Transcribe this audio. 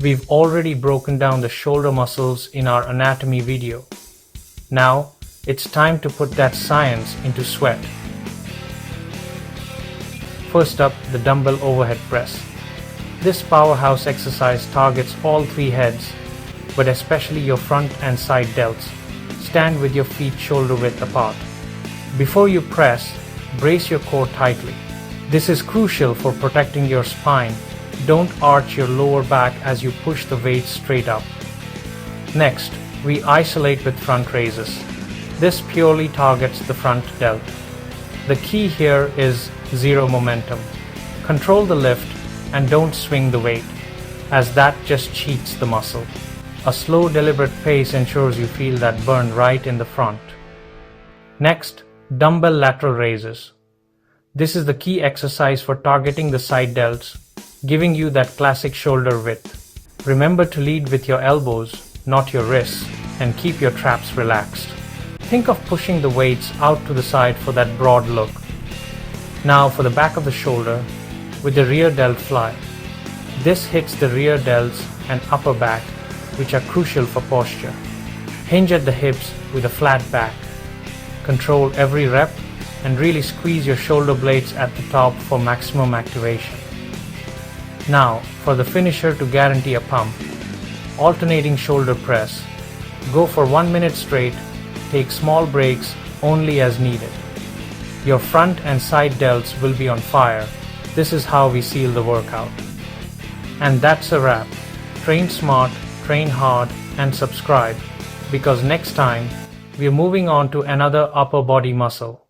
We've already broken down the shoulder muscles in our anatomy video. Now, it's time to put that science into sweat. First up, the dumbbell overhead press. This powerhouse exercise targets all three heads, but especially your front and side delts. Stand with your feet shoulder width apart. Before you press, brace your core tightly. This is crucial for protecting your spine. Don't arch your lower back as you push the weight straight up. Next, we isolate with front raises. This purely targets the front delt. The key here is zero momentum. Control the lift and don't swing the weight, as that just cheats the muscle. A slow, deliberate pace ensures you feel that burn right in the front. Next, dumbbell lateral raises. This is the key exercise for targeting the side delts, giving you that classic shoulder width. Remember to lead with your elbows, not your wrists, and keep your traps relaxed. Think of pushing the weights out to the side for that broad look. Now for the back of the shoulder with the rear delt fly. This hits the rear delts and upper back, which are crucial for posture. Hinge at the hips with a flat back. Control every rep and really squeeze your shoulder blades at the top for maximum activation. Now, for the finisher to guarantee a pump, alternating shoulder press. Go for 1 minute straight, take small breaks only as needed. Your front and side delts will be on fire. This is how we seal the workout. And that's a wrap. Train smart, train hard, and subscribe, because next time we're moving on to another upper body muscle.